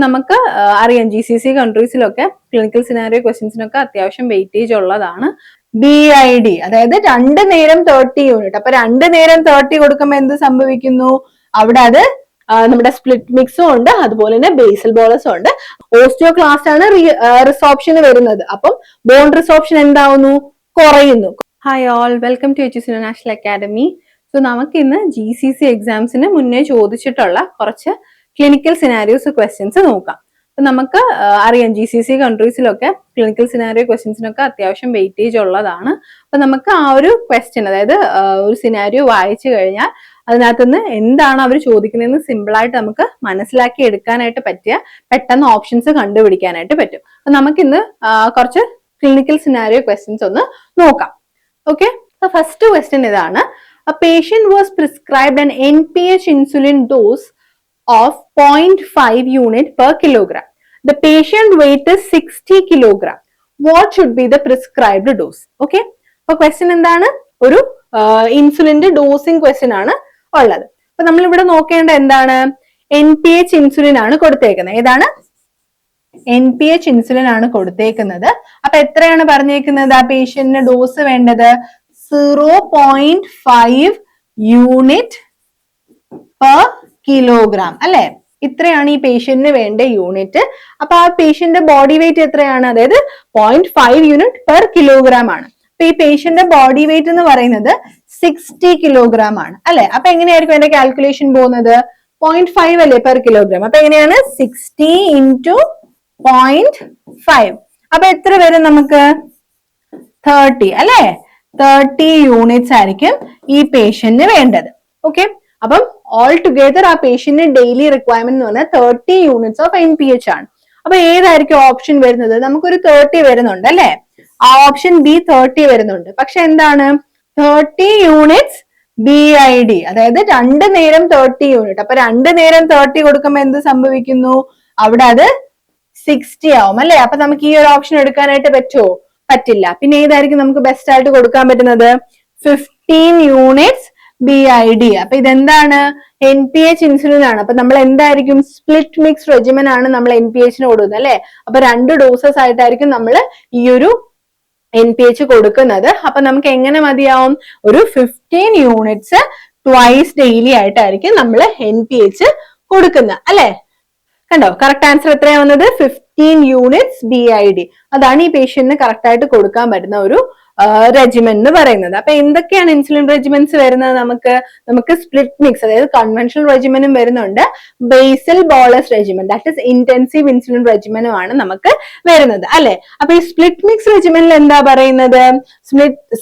നമുക്ക് അറിയാം GCC കൺട്രീസിലൊക്കെ clinical scenario ക്വസ്റ്റ്യൻസിനൊക്കെ അത്യാവശ്യം വെയിറ്റേജ് ഉള്ളതാണ്. BID, അതായത് 2 നേരം 30 യൂണിറ്റ്. അപ്പൊ 2 നേരം 30 കൊടുക്കുമ്പോൾ എന്ത് സംഭവിക്കുന്നു? അവിടെ അത് നമ്മുടെ സ്പ്ലിറ്റ് മിക്സും ഉണ്ട്, അതുപോലെ തന്നെ ബേസൽ ബോളസും ഉണ്ട്. ഓസ്റ്റിയോക്ലാസ്റ്റ് ആണ് റിസോപ്ഷൻ വരുന്നത്. അപ്പം ബോൺ റിസോപ്ഷൻ എന്താവുന്നു? കുറയുന്നു. Hi all, welcome to HUC international academy. So നമുക്ക് ഇന്ന് GCC എക്സാംസിന് മുന്നേ ചോദിച്ചിട്ടുള്ള കുറച്ച് ക്ലിനിക്കൽ സിനാരിയോസ് ക്വസ്റ്റ്യൻസ് നോക്കാം. അപ്പൊ നമുക്ക് അറിയാം GCC കൺട്രീസിലൊക്കെ ക്ലിനിക്കൽ സിനാരിയോ ക്വസ്റ്റ്യൻസിനൊക്കെ അത്യാവശ്യം വെയിറ്റേജ് ഉള്ളതാണ്. അപ്പൊ നമുക്ക് ആ ഒരു ക്വസ്റ്റ്യൻ, അതായത് ഒരു സിനാരിയോ വായിച്ചു കഴിഞ്ഞാൽ അതിനകത്തുനിന്ന് എന്താണ് അവർ ചോദിക്കുന്നതെന്ന് സിമ്പിൾ ആയിട്ട് നമുക്ക് മനസ്സിലാക്കി എടുക്കാനായിട്ട് പറ്റിയ പെട്ടെന്ന് ഓപ്ഷൻസ് കണ്ടുപിടിക്കാനായിട്ട് പറ്റും. അപ്പൊ നമുക്കിന്ന് കുറച്ച് ക്ലിനിക്കൽ സിനാരിയോ ക്വസ്റ്റ്യൻസ് ഒന്ന് നോക്കാം. ഓക്കെ, ഫസ്റ്റ് ക്വസ്റ്റ്യൻ ഇതാണ്. A patient was prescribed an NPH insulin dose of 0.5 unit per kilogram. The patient weight is 60 kilogram. What should be the prescribed dose? Okay, അപ്പൊ question എന്താണ്? ഒരു ഇൻസുലിന്റെ dosing question ആണ് ഉള്ളത്. അപ്പൊ നമ്മൾ ഇവിടെ നോക്കേണ്ട എന്താണ്? NPH ഇൻസുലിൻ ആണ് കൊടുത്തേക്കുന്നത്. ഏതാണ്? NPH ഇൻസുലിൻ ആണ് കൊടുത്തേക്കുന്നത്. അപ്പൊ എത്രയാണ് പറഞ്ഞേക്കുന്നത്? ആ പേഷ്യന്റിന് ഡോസ് വേണ്ടത് 0.5 യൂണിറ്റ് പെർ കിലോഗ്രാം അല്ലെ? ഇത്രയാണ് ഈ പേഷ്യന്റിന് വേണ്ട യൂണിറ്റ്. അപ്പൊ ആ പേഷ്യന്റിന്റെ ബോഡി വെയിറ്റ് എത്രയാണ്? അതായത് 0.5 യൂണിറ്റ് പെർ കിലോഗ്രാം ആണ്. അപ്പൊ ഈ പേഷ്യന്റിന്റെ ബോഡി വെയിറ്റ് എന്ന് പറയുന്നത് 60 കിലോഗ്രാം ആണ് അല്ലെ? അപ്പൊ എങ്ങനെയായിരിക്കും അതിന്റെ കാൽക്കുലേഷൻ പോകുന്നത്? 0.5 അല്ലേ പെർ കിലോഗ്രാം? അപ്പൊ എങ്ങനെയാണ്? 60 into 0.5. അപ്പൊ എത്ര വരും നമുക്ക്? 30 അല്ലെ? 30 യൂണിറ്റ്സ് ആയിരിക്കും ഈ പേഷ്യന്റിന് വേണ്ടത്. ഓക്കെ, അപ്പം ഓൾ ടുഗെദർ ആ പേഷ്യന്റിന് ഡെയിലി റിക്വയർമെന്റ് എന്ന് പറഞ്ഞാൽ 30 യൂണിറ്റ്സ് ഓഫ് NPH ആണ്. അപ്പൊ ഏതായിരിക്കും ഓപ്ഷൻ വരുന്നത്? നമുക്കൊരു 30 വരുന്നുണ്ട് അല്ലെ? ആ ഓപ്ഷൻ ബി 30 വരുന്നുണ്ട്. പക്ഷെ എന്താണ്? 30 യൂണിറ്റ്സ് BID, അതായത് 2 നേരം 30 യൂണിറ്റ്. അപ്പൊ 2 നേരം 30 കൊടുക്കുമ്പോൾ എന്ത് സംഭവിക്കുന്നു? അവിടെ അത് 60 ആവും അല്ലെ? അപ്പൊ നമുക്ക് ഈ ഒരു ഓപ്ഷൻ എടുക്കാനായിട്ട് പറ്റുമോ? പറ്റില്ല. പിന്നെ ഏതായിരിക്കും നമുക്ക് ബെസ്റ്റ് ആയിട്ട് കൊടുക്കാൻ പറ്റുന്നത്? 15 യൂണിറ്റ്സ് BID. അപ്പൊ ഇതെന്താണ്? NPH ഇൻസുലിൻ ആണ്. അപ്പൊ നമ്മൾ എന്തായിരിക്കും? സ്പ്ലിറ്റ് മിക്സ് റെജിമൻ ആണ് നമ്മൾ NPH-ന് കൊടുക്കുന്നത് അല്ലെ? അപ്പൊ 2 ഡോസസ് ആയിട്ടായിരിക്കും നമ്മൾ ഈ ഒരു NPH കൊടുക്കുന്നത്. അപ്പൊ നമുക്ക് എങ്ങനെ മതിയാവും? ഒരു 15 യൂണിറ്റ്സ് ട്വൈസ് ഡെയിലി ആയിട്ടായിരിക്കും നമ്മൾ NPH കൊടുക്കുന്നത് അല്ലെ? കണ്ടോ, കറക്റ്റ് ആൻസർ എത്രയാ വന്നത്? 15 യൂണിറ്റ്സ് BID. അതാണ് ഈ പേഷ്യന്റിന് കറക്റ്റ് ആയിട്ട് കൊടുക്കാൻ പറ്റുന്ന ഒരു റെജിമെൻ എന്ന് പറയുന്നത്. അപ്പൊ എന്തൊക്കെയാണ് ഇൻസുലിൻ റെജിമെന്റ്സ് വരുന്നത്? നമുക്ക് സ്പ്ലിറ്റ് മിക്സ്, അതായത് കൺവെൻഷണൽ റെജിമെനും വരുന്നുണ്ട്, basal bolus regimen, that is intensive insulin റെജിമെനും ആണ് നമുക്ക് വരുന്നത് അല്ലെ? അപ്പൊ ഈ സ്പ്ലിറ്റ് മിക്സ് റെജിമെനിൽ എന്താ പറയുന്നത്?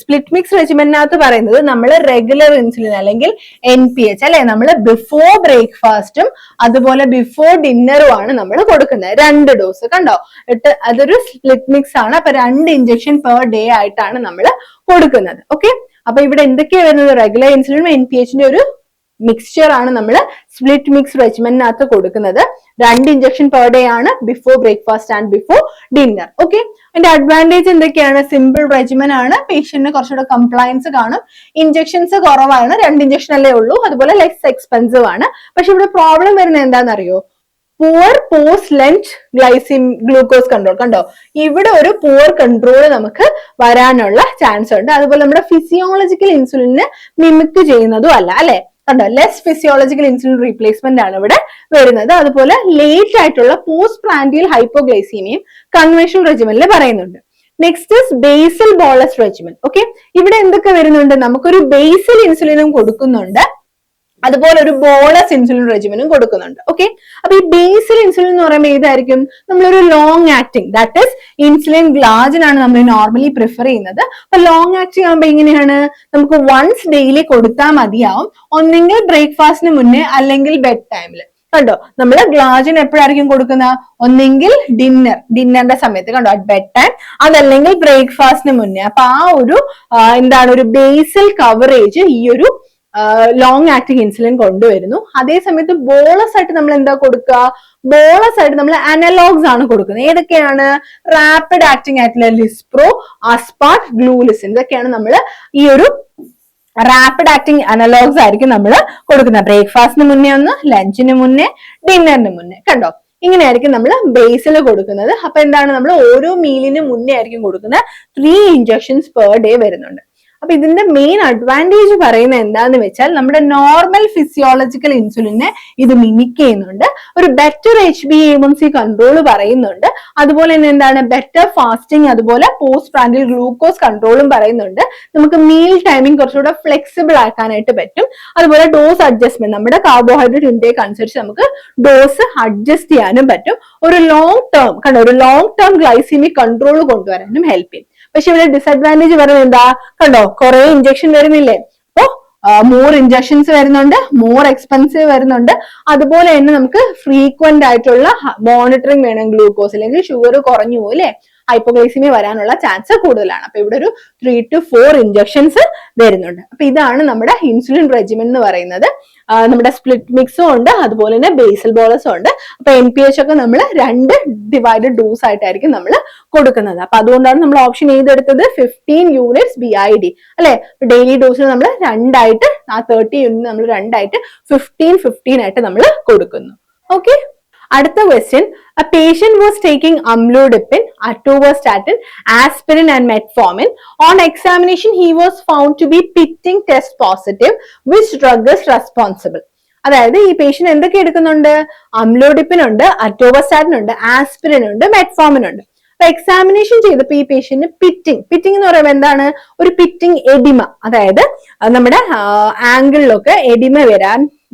സ്പ്ലിറ്റ് മിക്സ് റെജിമെനകത്ത് പറയുന്നത് നമ്മൾ റെഗുലർ ഇൻസുലിൻ അല്ലെങ്കിൽ NPH അല്ലെ, നമ്മൾ ബിഫോർ ബ്രേക്ക്ഫാസ്റ്റും അതുപോലെ ബിഫോർ ഡിന്നറും ആണ് നമ്മൾ കൊടുക്കുന്നത്. 2 ഡോസ്. കണ്ടോ, അതൊരു സ്പ്ലിറ്റ് മിക്സ് ആണ്. അപ്പൊ 2 ഇഞ്ചക്ഷൻ പെർ ഡേ ആയിട്ടാണ് നമ്മൾ കൊടുക്കുന്നത്. ഓക്കെ, അപ്പൊ ഇവിടെ എന്തൊക്കെയാ വരുന്നത്? റെഗുലർ ഇൻസുലിനും NPH-ന്റെ ഒരു മിക്സ്ചർ ആണ് നമ്മൾ സ്പ്ലിറ്റ് മിക്സ് റെജിമെന്റിനകത്ത് കൊടുക്കുന്നത്. 2 ഇഞ്ചക്ഷൻ പെർ ഡേ ആണ്, before breakfast and before dinner. Okay, അതിന്റെ അഡ്വാൻറ്റേജ് എന്തൊക്കെയാണ്? സിമ്പിൾ റെജിമെൻ ആണ്, പേഷ്യന്റിന് കുറച്ചുകൂടെ കംപ്ലയൻസ് കാണും, ഇഞ്ചക്ഷൻസ് കുറവാണ്, 2 ഇഞ്ചക്ഷൻ അല്ലേ ഉള്ളൂ, അതുപോലെ ലെസ് എക്സ്പെൻസീവ് ആണ്. പക്ഷെ ഇവിടെ പ്രോബ്ലം വരുന്നത് എന്താണെന്നറിയോ? Poor post lunch glucose control. കണ്ടോ, ഇവിടെ ഒരു പുവർ കൺട്രോൾ നമുക്ക് വരാനുള്ള ചാൻസ് ഉണ്ട്. അതുപോലെ നമ്മുടെ ഫിസിയോളജിക്കൽ ഇൻസുലിനെ മിമിക് ചെയ്യുന്നതും അല്ല അല്ലെ? കണ്ടോ, ലെസ് ഫിസിയോളജിക്കൽ ഇൻസുലിൻ റീപ്ലേസ്മെന്റ് ആണ് ഇവിടെ വരുന്നത്. അതുപോലെ ലേറ്റ് ആയിട്ടുള്ള പോസ്റ്റ് പ്രാൻഡിയൽ ഹൈപ്പോഗ്ലൈസീമിയും കൺവെൻഷണൽ റെജിമെനിൽ പറയുന്നുണ്ട്. Next is basal bolus regimen. Okay, ഇവിടെ എന്തൊക്കെ വരുന്നുണ്ട്? നമുക്കൊരു ബേസൽ ഇൻസുലിനും കൊടുക്കുന്നുണ്ട്, അതുപോലെ ഒരു ബോളസ് ഇൻസുലിൻ റെജിമെനും കൊടുക്കുന്നുണ്ട്. ഓക്കെ, അപ്പൊ ഈ ബേസൽ ഇൻസുലിൻ എന്ന് പറയുമ്പോൾ ഏതായിരിക്കും? നമ്മളൊരു long acting, that is insulin glargine ആണ് നമ്മൾ നോർമലി പ്രിഫർ ചെയ്യുന്നത്. അപ്പൊ ലോങ് ആക്ടിങ് ആകുമ്പോൾ എങ്ങനെയാണ്? നമുക്ക് വൺസ് ഡെയിലി കൊടുത്താൽ മതിയാവും, ഒന്നെങ്കിൽ ബ്രേക്ക്ഫാസ്റ്റിന് മുന്നേ അല്ലെങ്കിൽ ബെഡ് ടൈമിൽ. കണ്ടോ, നമ്മൾ ഗ്ലാജിൻ എപ്പോഴായിരിക്കും കൊടുക്കുന്നത്? ഒന്നെങ്കിൽ ഡിന്നറിന്റെ സമയത്ത്, കണ്ടോ, അറ്റ് ബെഡ് ടൈം, അതല്ലെങ്കിൽ ബ്രേക്ക്ഫാസ്റ്റിന് മുന്നേ. അപ്പൊ ആ ഒരു എന്താണ്, ഒരു ബേസൽ കവറേജ് ഈ ഒരു ലോങ് ആക്ടിങ് ഇൻസുലിൻ കൊണ്ടുവരുന്നു. അതേ സമയത്ത് ബോളസ് ആയിട്ട് നമ്മൾ എന്താ കൊടുക്കുക? ബോളസ് ആയിട്ട് നമ്മൾ അനലോഗ്സ് ആണ് കൊടുക്കുന്നത്. ഏതൊക്കെയാണ്? റാപ്പിഡ് ആക്ടിങ് ആയിട്ടുള്ള ലിസ്പ്രോ, അസ്പാർട്ട്, ഗ്ലൂലിസിൻ, ഇതൊക്കെയാണ് നമ്മൾ ഈ ഒരു റാപ്പിഡ് ആക്ടിങ് അനലോഗ്സ് ആയിരിക്കും നമ്മൾ കൊടുക്കുന്നത്. ബ്രേക്ക്ഫാസ്റ്റിന് മുന്നേ ഒന്ന്, ലഞ്ചിന് മുന്നേ, ഡിന്നറിന് മുന്നേ. കണ്ടോ, ഇങ്ങനെയായിരിക്കും നമ്മൾ ബേസിൽ കൊടുക്കുന്നത്. അപ്പൊ എന്താണ്, നമ്മൾ ഓരോ മീലിന് മുന്നേ ആയിരിക്കും കൊടുക്കുന്നത്. 3 injections per day വരുന്നുണ്ട്. അപ്പൊ ഇതിന്റെ മെയിൻ അഡ്വാൻറ്റേജ് പറയുന്നത് എന്താന്ന് വെച്ചാൽ നമ്മുടെ നോർമൽ ഫിസിയോളജിക്കൽ ഇൻസുലിനെ ഇത് മിമിക് ചെയ്യുന്നുണ്ട്. ഒരു ബെറ്റർ HbA1c കൺട്രോൾ പറയുന്നുണ്ട്. അതുപോലെ തന്നെ എന്താണ്, ബെറ്റർ ഫാസ്റ്റിംഗ്, അതുപോലെ പോസ്റ്റ് പ്രാൻഡിൽ ഗ്ലൂക്കോസ് കൺട്രോളും പറയുന്നുണ്ട്. നമുക്ക് മീൽ ടൈമിംഗ് കുറച്ചുകൂടെ ഫ്ലെക്സിബിൾ ആക്കാനായിട്ട് പറ്റും. അതുപോലെ ഡോസ് അഡ്ജസ്റ്റ്മെന്റ്, നമ്മുടെ കാർബോഹൈഡ്രേറ്റ് ഇൻടേക്ക് അനുസരിച്ച് നമുക്ക് ഡോസ് അഡ്ജസ്റ്റ് ചെയ്യാനും പറ്റും. ഒരു ലോങ് ടേം കണ്ടോ, ഒരു ലോങ് ടേം ഗ്ലൈസിമിക് കൺട്രോൾ കൊണ്ടുവരാനും ഹെൽപ്പ് ചെയ്യും. പക്ഷെ ഇവിടെ ഡിസഡ്വാൻറ്റേജ് പറയുന്നത് എന്താ, കണ്ടോ കുറെ ഇഞ്ചക്ഷൻ വരുന്നില്ലേ. അപ്പോ മോർ ഇഞ്ചക്ഷൻസ് വരുന്നുണ്ട്, മോർ എക്സ്പെൻസീവ് വരുന്നുണ്ട്. അതുപോലെ തന്നെ നമുക്ക് ഫ്രീക്വന്റ് ആയിട്ടുള്ള മോണിറ്ററിങ് വേണം. ഗ്ലൂക്കോസ് അല്ലെങ്കിൽ ഷുഗർ കുറഞ്ഞു പോകും അല്ലെ, ഹൈപ്പോഗ്ലൈസിമിയ വരാനുള്ള ചാൻസ് കൂടുതലാണ്. അപ്പൊ ഇവിടെ ഒരു 3 to 4 ഇഞ്ചക്ഷൻസ് വരുന്നുണ്ട്. അപ്പൊ ഇതാണ് നമ്മുടെ ഇൻസുലിൻ റെജിമെൻ എന്ന് പറയുന്നത്. നമ്മുടെ സ്പ്ലിറ്റ് മിക്സും ഉണ്ട്, അതുപോലെ തന്നെ ബേസൽ ബോളസും ഉണ്ട്. അപ്പൊ NPH ഒക്കെ നമ്മൾ 2 ഡിവൈഡഡ് ഡോസ് ആയിട്ടായിരിക്കും നമ്മൾ കൊടുക്കുന്നത്. അപ്പൊ അതുകൊണ്ടാണ് നമ്മൾ ഓപ്ഷൻ ചെയ്തെടുത്തത് 15 units BID അല്ലെ. ഡെയിലി ഡോസിൽ നമ്മൾ 2 ആയിട്ട്, ആ 30 യൂണിറ്റ് നമ്മൾ 2 ആയിട്ട് 15 ആയിട്ട് നമ്മൾ കൊടുക്കുന്നു. ഓക്കെ, അടുത്ത question. A patient was taking amlodipine, atorvastatin, aspirin and metformin. On examination, he was found to be pitting test positive. Which drug is responsible? അതായത് ഈ പേഷ്യന്റ് എന്തൊക്കെ എടുക്കുന്നുണ്ട്? അംലോഡിപ്പിൻ ഉണ്ട്, അറ്റോവസ്റ്റാറ്റിൻ ഉണ്ട്, ആസ്പിരിൻ ഉണ്ട്, മെറ്റ്ഫോമിൻ ഉണ്ട്. അപ്പൊ എക്സാമിനേഷൻ ചെയ്തപ്പോ ഈ പേഷ്യന്റ് പിറ്റിംഗ് എന്ന് പറയുമ്പോൾ എന്താണ്, ഒരു പിറ്റിംഗ് എഡിമ, അതായത് നമ്മുടെ ആംഗിളിലൊക്കെ എഡിമ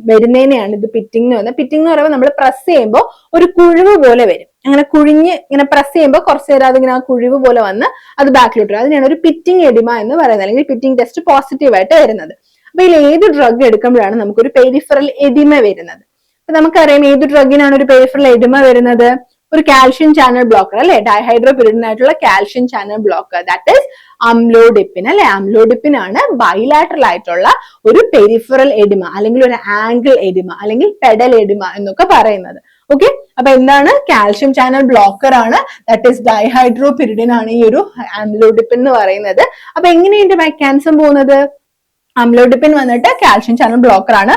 വരുന്നതിനെയാണ് ഇത് പിറ്റിംഗ് എന്ന് പറയുന്നത്. പിറ്റിംഗ് എന്ന് പറയുമ്പോൾ നമ്മൾ പ്രസ് ചെയ്യുമ്പോൾ ഒരു കുഴിവ് പോലെ വരും. അങ്ങനെ കുഴിഞ്ഞ് ഇങ്ങനെ പ്രസ് ചെയ്യുമ്പോൾ കുറച്ച് നേരം അതിങ്ങനെ ആ കുഴിവ് പോലെ വന്ന് അത് ബാക്കിലോട്ട് വരും. അതിനാണ് ഒരു പിറ്റിംഗ് എഡിമ എന്ന് പറയുന്നത്, അല്ലെങ്കിൽ പിറ്റിംഗ് ടെസ്റ്റ് പോസിറ്റീവ് ആയിട്ട് വരുന്നത്. അപ്പൊ ഇതിൽ ഏത് ഡ്രഗ് എടുക്കുമ്പോഴാണ് നമുക്കൊരു പെരിഫറൽ എഡിമ വരുന്നത്? അപ്പൊ നമുക്കറിയാം ഏത് ഡ്രഗിനാണ് ഒരു പെരിഫറൽ എഡിമ വരുന്നത്? ഒരു കാൽഷ്യം ചാനൽ ബ്ലോക്കർ അല്ലെ, ഡൈഹൈഡ്രോപിരിഡിൻ ആയിട്ടുള്ള calcium channel blocker, that is അംലോഡിപ്പിൻ അല്ലെ. അംലോഡിപ്പിൻ ആണ് ബൈലാറ്ററൽ ആയിട്ടുള്ള ഒരു പെരിഫറൽ എഡിമ, അല്ലെങ്കിൽ ഒരു ആംഗിൾ എഡിമ, അല്ലെങ്കിൽ പെഡൽ എഡിമ എന്നൊക്കെ പറയുന്നത്. ഓക്കെ, അപ്പൊ എന്താണ്, കാൽഷ്യം ചാനൽ ബ്ലോക്കർ ആണ്, ദാറ്റ് ഈസ് ഡൈഹൈഡ്രോപിരിഡിൻ ആണ് ഈ ഒരു അംലോഡിപ്പിൻ എന്ന് പറയുന്നത്. അപ്പൊ എങ്ങനെയുണ്ട് മെക്കാനിസം പോകുന്നത്? അംലോഡിപ്പിൻ വന്നിട്ട് കാൽഷ്യം ചാനൽ ബ്ലോക്കർ ആണ്.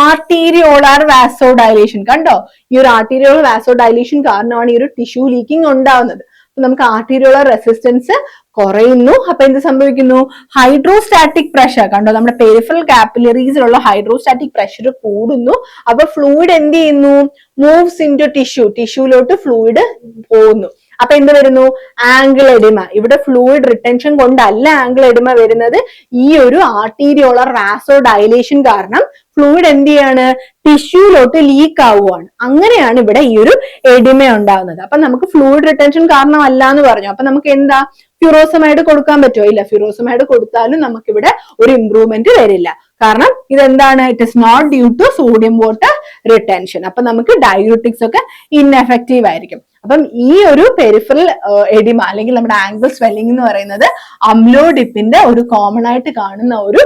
ആർട്ടീരിയോളാർ വാസോ ഡയലേഷൻ, കണ്ടോ, ഈ ഒരു ആർട്ടീരിയോളർ വാസോ ഡയലേഷൻ കാരണമാണ് ഈ ഒരു ടിഷ്യൂ ലീക്കിംഗ് ഉണ്ടാവുന്നത്. നമുക്ക് ആർട്ടീരിയോളർ റെസിസ്റ്റൻസ് കുറയുന്നു. അപ്പൊ എന്ത് സംഭവിക്കുന്നു? ഹൈഡ്രോസ്റ്റാറ്റിക് പ്രഷർ, കണ്ടോ, നമ്മുടെ പെരിഫറൽ കാപ്പിലറീസിലുള്ള ഹൈഡ്രോസ്റ്റാറ്റിക് പ്രഷർ കൂടുന്നു. അപ്പൊ ഫ്ലൂയിഡ് എന്ത് ചെയ്യുന്നു? മൂവ്സ് ഇൻ ടു ടിഷ്യൂലോട്ട് ഫ്ലൂയിഡ് പോകുന്നു. അപ്പൊ എന്ത് വരുന്നു? Angle oedema. ഇവിടെ ഫ്ലൂയിഡ് റിട്ടൻഷൻ കൊണ്ടല്ല ആംഗിൾ എഡിമ വരുന്നത്, ഈ ഒരു ആർട്ടീരിയോളർ വാസോ ഡയലേഷൻ കാരണം ഫ്ലൂയിഡ് എന്ത് ചെയ്യാണ്? ടിഷ്യൂലോട്ട് ലീക്ക് ആവുകയാണ്. അങ്ങനെയാണ് ഇവിടെ ഈ ഒരു എഡിമ ഉണ്ടാകുന്നത്. അപ്പൊ നമുക്ക് ഫ്ലൂയിഡ് റിട്ടൻഷൻ കാരണമല്ല എന്ന് പറഞ്ഞു. അപ്പൊ നമുക്ക് എന്താ, ഫ്യൂറോസമൈഡ് കൊടുക്കാൻ പറ്റുമോ? ഇല്ല, ഫ്യൂറോസമൈഡ് കൊടുത്താലും നമുക്കിവിടെ ഒരു ഇംപ്രൂവ്മെന്റ് വരില്ല. കാരണം ഇതെന്താണ്, it is not due to sodium water retention. അപ്പൊ നമുക്ക് ഡയയൂട്ടിക്സ് ഒക്കെ ഇൻഎഫക്റ്റീവ് ആയിരിക്കും. അപ്പം ഈ ഒരു പെരിഫറൽ എഡിമ അല്ലെങ്കിൽ നമ്മുടെ ആംഗിൾ സ്വെല്ലിംഗ് എന്ന് പറയുന്നത് അംലോഡിപ്പിന്റെ ഒരു കോമൺ ആയിട്ട് കാണുന്ന ഒരു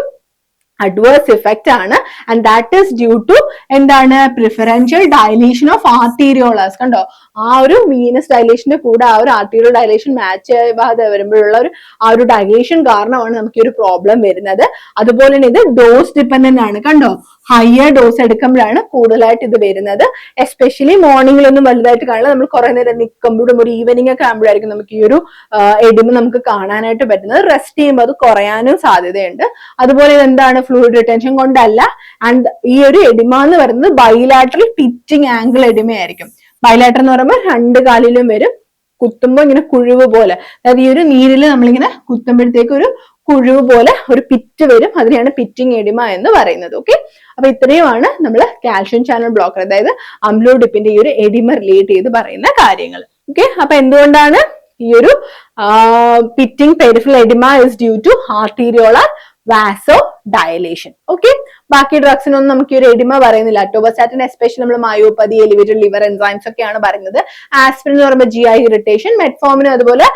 അഡ്വേഴ്സ് ഇഫക്റ്റ് ആണ്. And that is due to എന്താണ്, പ്രിഫറൻഷ്യൽ ഡയലേഷൻ ഓഫ് ആർട്ടീരിയോളാസ്. കണ്ടോ, ആ ഒരു വീനസ് ഡയലേഷന്റെ കൂടെ ആ ഒരു ആർട്ടീരിയൽ ഡയലേഷൻ മാച്ച് ആവാതെ വരുമ്പോഴുള്ള ആ ഒരു ഡയലേഷൻ കാരണമാണ് നമുക്ക് ഈ ഒരു പ്രോബ്ലം വരുന്നത്. അതുപോലെ തന്നെ ഇത് ഡോസ് ഡിപ്പെൻഡന്റ് ആണ്. കണ്ടോ, ഹയർ ഡോസ് എടുക്കുമ്പോഴാണ് കൂടുതലായിട്ട് ഇത് വരുന്നത്. എസ്പെഷ്യലി മോർണിംഗിലൊന്നും വലുതായിട്ട് കാണില്ല, നമ്മൾ കുറെ നേരം നിൽക്കുമ്പോഴും ഒരു ഈവനിങ് ഒക്കെ ആകുമ്പോഴായിരിക്കും നമുക്ക് ഈ ഒരു എഡിമ നമുക്ക് കാണാനായിട്ട് പറ്റുന്നത്. റെസ്റ്റ് ചെയ്യുമ്പോൾ അത് കുറയാനും സാധ്യതയുണ്ട്. അതുപോലെ ഇതെന്താണ്, ഫ്ലൂയിഡ് റിട്ടൻഷൻ കൊണ്ടല്ല. ആൻഡ് ഈ ഒരു എഡിമ എന്ന് പറയുന്നത് ബൈലാറ്ററൽ പിറ്റിംഗ് ആംഗിൾ എഡിമ ആയിരിക്കും. ബൈലാറ്റർ എന്ന് പറയുമ്പോൾ 2 കാലിലും വരും, കുത്തുമ്പോൾ ഇങ്ങനെ കുഴിവ് പോലെ, അതായത് ഈ ഒരു നീരിൽ നമ്മളിങ്ങനെ കുത്തുമ്പോഴത്തേക്ക് ഒരു കുഴിവ് പോലെ ഒരു പിറ്റ് വരും. അതിനെയാണ് പിറ്റിംഗ് എഡിമ എന്ന് പറയുന്നത്. ഓക്കെ, അപ്പൊ ഇത്രയുമാണ് നമ്മൾ കാൽഷ്യം ചാനൽ ബ്ലോക്കർ, അതായത് അംലോഡിപ്പിന്റെ ഈ ഒരു എഡിമ റിലേറ്റ് ചെയ്ത് പറയുന്ന കാര്യങ്ങൾ. ഓക്കെ, അപ്പൊ എന്തുകൊണ്ടാണ് ഈ ഒരു pitting peripheral oedema is due to arteriolar vasodilation. Okay, ബാക്കി ഡ്രഗ്സിനൊന്നും നമുക്ക് ഈ ഒരു എഡിമ പറയുന്നില്ല. അറ്റോവസ്റ്റാറ്റിൻ എസ്പെഷ്യലി നമ്മൾ മയോപ്പതി, എലിവേറ്റഡ് ലിവർ എൻസൈംസ് ഒക്കെയാണ് പറയുന്നത്. ആസ്പിരിൻ എന്ന് പറയുമ്പോൾ GI ഇറിറ്റേഷൻ, മെറ്റ്ഫോമിനും അതുപോലെ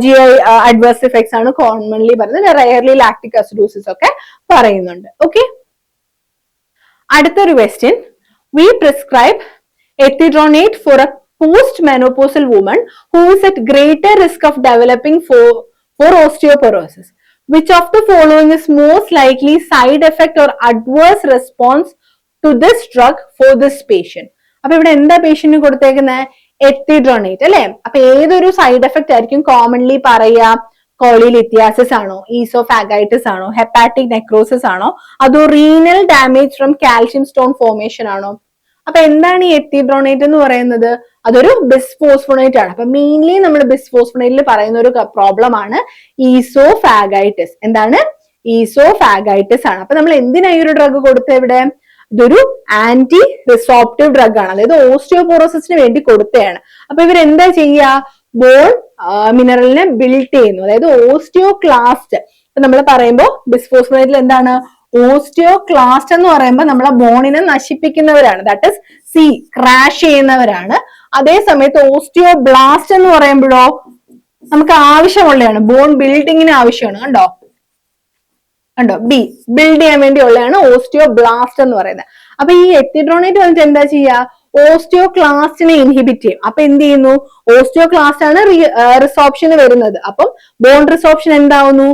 GI അഡ്വേഴ്സ് ഇഫക്ട്സ് ആണ് കോമൺലി പറയുന്നത്. റയർലി ലാക്ടിക് അസിഡോസിസ് ഒക്കെ പറയുന്നുണ്ട്. ഓക്കെ, അടുത്തൊരു question. We prescribe etidronate for a post-menopausal woman who is at greater risk of developing for osteoporosis. Which of the following is most likely side effect or adverse response to this drug for this patient? അപ്പൊ ഇവിടെ എന്താ പേഷ്യന്റിന് കൊടുത്തേക്കുന്നത്? എത്തിഡ്രോണേറ്റ് അല്ലെ. അപ്പൊ ഏതൊരു side effect ആയിരിക്കും commonly പറയാ? Cholelithiasis ആണോ, ഈസോഫാഗൈറ്റിസ് ആണോ, ഹെപ്പാറ്റിക് നെക്രോസിസ് ആണോ, അതോ renal damage from calcium stone formation ആണോ? അപ്പൊ എന്താണ് ഈ എത്തിഡ്രോണേറ്റ് എന്ന് പറയുന്നത്? അതൊരു ബിസ്ഫോസ്ഫോണേറ്റ് ആണ്. അപ്പൊ മെയിൻലി നമ്മൾ ബിസ്ഫോസ്ഫോണേറ്റിൽ പറയുന്ന ഒരു പ്രോബ്ലം ആണ് ഈസോഫാഗൈറ്റിസ്. എന്താണ്? ഈസോഫാഗൈറ്റിസ് ആണ്. അപ്പൊ നമ്മൾ എന്തിനാ ഈ ഒരു ഡ്രഗ് കൊടുത്തത് ഇവിടെ? ഇതൊരു ആന്റി റിസോപ്റ്റീവ് ഡ്രഗ് ആണ്, അതായത് ഓസ്റ്റിയോപോറോസിസിന് വേണ്ടി കൊടുത്തതാണ്. അപ്പൊ ഇവരെന്താ ചെയ്യുക? ബോൺ മിനറലിനെ ബിൽഡ് ചെയ്യുന്നു, അതായത് ഓസ്റ്റിയോക്ലാസ്റ്റ്. ഇപ്പൊ നമ്മൾ പറയുമ്പോൾ ബിസ്ഫോസ്ഫോണേറ്റിൽ എന്താണ്? ഓസ്റ്റിയോക്ലാസ്റ്റ് എന്ന് പറയുമ്പോൾ നമ്മളെ ബോണിനെ നശിപ്പിക്കുന്നവരാണ്, ദാറ്റ് ഇസ് സി ക്രാഷ് ചെയ്യുന്നവരാണ്. അതേ സമയത്ത് ഓസ്റ്റിയോബ്ലാസ്റ്റ് എന്ന് പറയുമ്പോഴോ നമുക്ക് ആവശ്യമുള്ളതാണ്, ബോൺ ബിൽഡിങ്ങിന് ആവശ്യമാണ്. കണ്ടോ ബി ബിൽഡ് ചെയ്യാൻ വേണ്ടി ഉള്ളതാണ് ഓസ്റ്റിയോബ്ലാസ്റ്റ് എന്ന് പറയുന്നത്. അപ്പൊ ഈ എത്തിഡ്രോണേറ്റ് വന്നിട്ട് എന്താ ചെയ്യുക? ഓസ്റ്റിയോക്ലാസ്റ്റിനെ ഇൻഹിബിറ്റ് ചെയ്യും. അപ്പൊ എന്ത് ചെയ്യുന്നു? ഓസ്റ്റിയോക്ലാസ്റ്റ് ആണ് റിസോപ്ഷന് വരുന്നത്. അപ്പം ബോൺ റിസോപ്ഷൻ എന്താവുന്നു?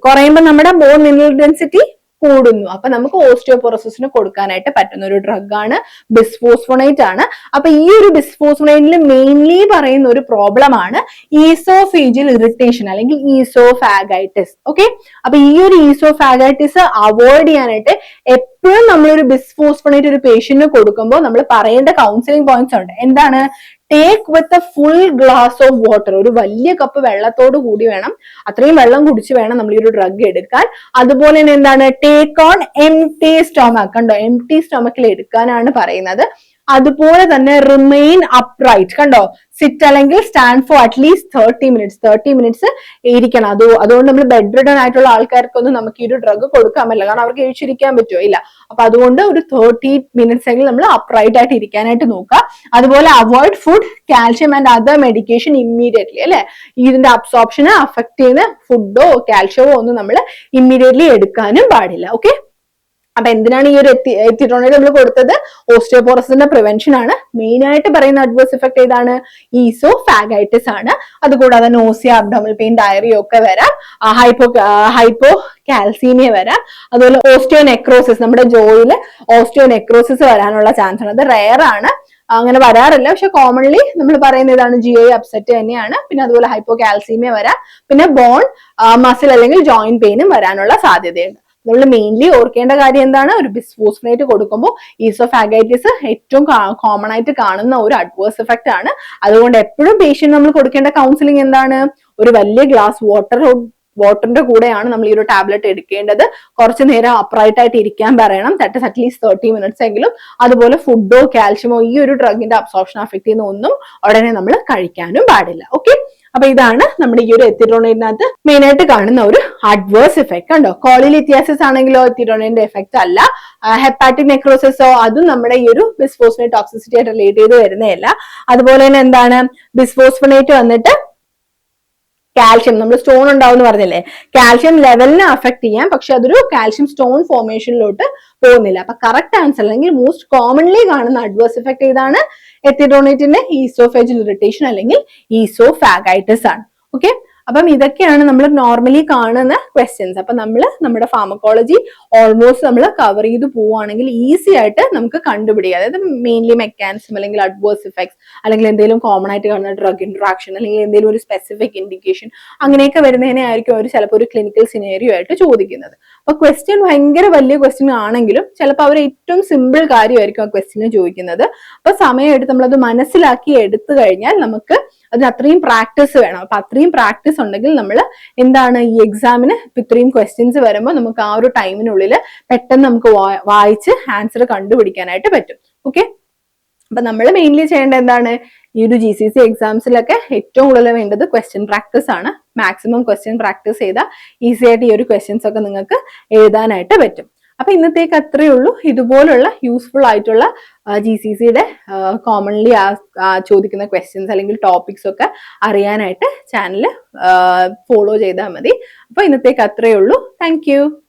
കുറയുമ്പോൾ നമ്മുടെ ബോൺ മിനറൽ ഡെൻസിറ്റി കൂടുന്നു. അപ്പൊ നമുക്ക് ഓസ്റ്റിയോപോറോസിസിന് കൊടുക്കാനായിട്ട് പറ്റുന്ന ഒരു ഡ്രഗ് ആണ് ബിസ്ഫോസ്ഫോണേറ്റ് ആണ്. അപ്പൊ ഈ ഒരു ബിസ്ഫോസ്ഫോണേറ്റിൽ മെയിൻലി പറയുന്ന ഒരു പ്രോബ്ലം ആണ് ഈസോഫേജിയൽ ഇറിറ്റേഷൻ അല്ലെങ്കിൽ ഈസോഫാഗൈറ്റിസ്. ഓക്കെ, അപ്പൊ ഈ ഒരു ഈസോഫാഗൈറ്റിസ് അവോയ്ഡ് ചെയ്യാനായിട്ട് എപ്പോഴും നമ്മളൊരു ബിസ്ഫോസ്ഫോണേറ്റ് ഒരു പേഷ്യന്റിന് കൊടുക്കുമ്പോൾ നമ്മൾ പറയേണ്ട കൗൺസിലിംഗ് പോയിന്റ്സ് ഉണ്ട്. എന്താണ്? Take with a full glass of water. ഒരു വലിയ കപ്പ് വെള്ളത്തോട് കൂടി വേണം, അത്രയും വെള്ളം കുടിച്ച് വേണം നമ്മൾ ഈ ഒരു ഡ്രഗ് എടുക്കാൻ. അതുപോലെ തന്നെ എന്താണ്? Take on empty stomach. കണ്ടോ, എംപ്റ്റി സ്റ്റൊമക്കിൽ എടുക്കാനാണ് പറയുന്നത്. അതുപോലെ തന്നെ റിമെയിൻ അപ്രൈറ്റ്. കണ്ടോ, സിറ്റ് അല്ലെങ്കിൽ സ്റ്റാൻഡ് ഫോർ അറ്റ്ലീസ്റ്റ് 30 മിനിറ്റ്സ് ഇരിക്കണം. അതുകൊണ്ട് നമ്മൾ ബെഡ് റിഡൺ ആയിട്ടുള്ള ആൾക്കാർക്കൊന്നും നമുക്ക് ഈ ഒരു ഡ്രഗ് കൊടുക്കാൻ പറ്റില്ല, കാരണം അവർക്ക് എഴുതിരിക്കാൻ പറ്റുമോ? ഇല്ല. അപ്പൊ അതുകൊണ്ട് ഒരു 30 മിനിറ്റ്സ് എങ്കിലും നമ്മൾ അപ്രൈറ്റ് ആയിട്ട് ഇരിക്കാനായിട്ട് നോക്കുക. അതുപോലെ avoid food, calcium and other medication immediately അല്ലെ. ഇതിന്റെ അബ്സോർപ്ഷനെ അഫക്ട് ചെയ്യുന്ന ഫുഡോ കാൽഷ്യമോ ഒന്നും നമ്മൾ ഇമ്മീഡിയറ്റ്ലി എടുക്കാനും പാടില്ല. ഓക്കെ, അപ്പൊ എന്തിനാണ് ഈ ഒരു എത്തിഡ്രോണേറ്റ് നമ്മൾ കൊടുത്തത്? ഓസ്റ്റിയോപോറോസിന്റെ പ്രിവെൻഷൻ ആണ്. മെയിൻ ആയിട്ട് പറയുന്ന അഡ്വേഴ്സ് ഇഫക്ട് ഏതാണ്? ഈസോഫാഗൈറ്റിസ് ആണ്. അതുകൂടാതെ നോസിയ, അബ്ഡോമിനൽ പെയിൻ, ഡയറിയ ഒക്കെ വരാം, ഹൈപ്പോ കാൽസീമിയ വരാം. അതുപോലെ ഓസ്റ്റിയോനെക്രോസിസ്, നമ്മുടെ ജോയില് ഓസ്റ്റിയോനെക്രോസിസ് വരാനുള്ള ചാൻസ് ആണ്. അത് റെയർ ആണ്, അങ്ങനെ വരാറില്ല, പക്ഷെ കോമൺലി നമ്മൾ പറയുന്ന ഇതാണ് GI അപ്സെറ്റ് തന്നെയാണ്. പിന്നെ അതുപോലെ ഹൈപ്പോ കാൽസീമിയ വരാം, പിന്നെ ബോൺ മസിൽ അല്ലെങ്കിൽ ജോയിന്റ് പെയിനും വരാനുള്ള സാധ്യതയുണ്ട്. നമ്മൾ മെയിൻലി ഓർക്കേണ്ട കാര്യം എന്താണ്? ഒരു ബിസ്ഫോസ്ഫോണേറ്റ് കൊടുക്കുമ്പോൾ ഈസോഫാഗൈറ്റിസ് ഏറ്റവും കോമൺ ആയിട്ട് കാണുന്ന ഒരു അഡ്വേഴ്സ് എഫക്റ്റ് ആണ്. അതുകൊണ്ട് എപ്പോഴും പേഷ്യന്റ് നമ്മൾ കൊടുക്കേണ്ട കൗൺസിലിംഗ് എന്താണ്? ഒരു വലിയ ഗ്ലാസ് വാട്ടറിന്റെ കൂടെയാണ് നമ്മൾ ഈ ഒരു ടാബ്ലറ്റ് എടുക്കേണ്ടത്. കുറച്ചു നേരം അപ്രൈറ്റ് ആയിട്ട് ഇരിക്കാൻ പറയണം, ദാറ്റ് ഇസ് അറ്റ്ലീസ്റ്റ് 30 മിനിറ്റ്സ് എങ്കിലും. അതുപോലെ ഫുഡോ കാൽഷ്യമോ ഈ ഒരു ഡ്രഗിന്റെ അബ്സോർപ്ഷൻ അഫക്ട് ചെയ്യുന്ന ഒന്നും ഉടനെ നമ്മൾ കഴിക്കാനും പാടില്ല. ഓക്കെ, അപ്പൊ ഇതാണ് നമ്മുടെ ഈ ഒരു എത്തിഡ്രോണേറ്റിനകത്ത് മെയിൻ ആയിട്ട് കാണുന്ന ഒരു അഡ്വേഴ്സ് ഇഫക്ട്. കണ്ടോ, കോളിലിത്തിയാസിസ് ആണെങ്കിലോ എത്തിഡ്രോണേറ്റിന്റെ എഫക്ട് അല്ല. ഹെപ്പാറ്റിക് നെക്രോസിസോ അതും നമ്മുടെ ഈ ഒരു ബിസ്ഫോസ്ഫോണേറ്റ് ടോക്സിസിറ്റി ആയിട്ട് റിലേറ്റ് ചെയ്ത് വരുന്നതല്ല. അതുപോലെ തന്നെ എന്താണ്? ബിസ്ഫോസ്ഫോണേറ്റ് വന്നിട്ട് കാൽഷ്യം, നമ്മൾ സ്റ്റോൺ ഉണ്ടാവും എന്ന് പറഞ്ഞില്ലേ, കാൽഷ്യം ലെവലിനെ അഫക്ട് ചെയ്യാം, പക്ഷെ അതൊരു കാൽഷ്യം സ്റ്റോൺ ഫോർമേഷനിലോട്ട് പോകുന്നില്ല. അപ്പൊ കറക്റ്റ് ആൻസർ അല്ലെങ്കിൽ മോസ്റ്റ് കോമൺലി കാണുന്ന അഡ്വേഴ്സ് ഇഫക്ട് ഏതാണ്? എത്തിഡ്രോണേറ്റിന്റെ ഈസോഫേജിയൽ ഇറിറ്റേഷൻ അല്ലെങ്കിൽ ഈസോഫാഗൈറ്റിസ് ആണ്. ഓക്കെ, അപ്പം ഇതൊക്കെയാണ് നമ്മൾ നോർമലി കാണുന്ന ക്വസ്റ്റ്യൻസ്. അപ്പൊ നമ്മൾ നമ്മുടെ ഫാർമക്കോളജി ഓൾമോസ്റ്റ് നമ്മൾ കവർ ചെയ്ത് പോവുകയാണെങ്കിൽ ഈസി ആയിട്ട് നമുക്ക് കണ്ടുപിടിക്കാം. അതായത് മെയിൻലി മെക്കാനിസം അല്ലെങ്കിൽ അഡ്വേഴ്സ് ഇഫക്ട്സ് അല്ലെങ്കിൽ എന്തെങ്കിലും കോമൺ ആയിട്ട് കാണുന്ന ഡ്രഗ് ഇന്ററാക്ഷൻ അല്ലെങ്കിൽ എന്തെങ്കിലും ഒരു സ്പെസിഫിക് ഇൻഡിക്കേഷൻ അങ്ങനെയൊക്കെ വരുന്നതിനെ ആയിരിക്കും അവർ ചിലപ്പോൾ ഒരു ക്ലിനിക്കൽ സിനേറിയോ ആയിട്ട് ചോദിക്കുന്നത്. അപ്പൊ ക്വസ്റ്റ്യൻ ഭയങ്കര വലിയ ക്വസ്റ്റ്യൻ ആണെങ്കിലും ചിലപ്പോൾ അവർ ഏറ്റവും സിമ്പിൾ കാര്യമായിരിക്കും ആ ക്വസ്റ്റ്യന് ചോദിക്കുന്നത്. അപ്പൊ സമയമായിട്ട് നമ്മളത് മനസ്സിലാക്കി എടുത്തു കഴിഞ്ഞാൽ നമുക്ക് അതിന് അത്രയും പ്രാക്ടീസ് വേണം. അപ്പൊ അത്രയും പ്രാക്ടീസ് ഉണ്ടെങ്കിൽ നമ്മൾ എന്താണ് ഈ എക്സാമിന് ഇത്രയും ക്വസ്റ്റ്യൻസ് വരുമ്പോൾ നമുക്ക് ആ ഒരു ടൈമിനുള്ളിൽ പെട്ടെന്ന് നമുക്ക് വായിച്ച് ആൻസർ കണ്ടുപിടിക്കാനായിട്ട് പറ്റും. ഓക്കെ, അപ്പൊ നമ്മൾ മെയിൻലി ചെയ്യേണ്ട എന്താണ്? ഈ ഒരു GCC എക്സാംസിലൊക്കെ ഏറ്റവും കൂടുതൽ വേണ്ടത് ക്വസ്റ്റ്യൻ പ്രാക്ടീസ് ആണ്. മാക്സിമം ക്വസ്റ്റ്യൻ പ്രാക്ടീസ് ചെയ്താൽ ഈസി ആയിട്ട് ഈ ഒരു ക്വസ്റ്റ്യൻസ് ഒക്കെ നിങ്ങൾക്ക് എഴുതാനായിട്ട് പറ്റും. അപ്പൊ ഇന്നത്തേക്ക് അത്രയേ ഉള്ളൂ. ഇതുപോലുള്ള യൂസ്ഫുൾ ആയിട്ടുള്ള GCCയുടെ കോമൺലി ചോദിക്കുന്ന ക്വസ്റ്റ്യൻസ് അല്ലെങ്കിൽ ടോപ്പിക്സ് ഒക്കെ അറിയാനായിട്ട് ചാനൽ ഫോളോ ചെയ്താൽ മതി. അപ്പൊ ഇന്നത്തേക്ക് അത്രയേ ഉള്ളൂ. Thank you.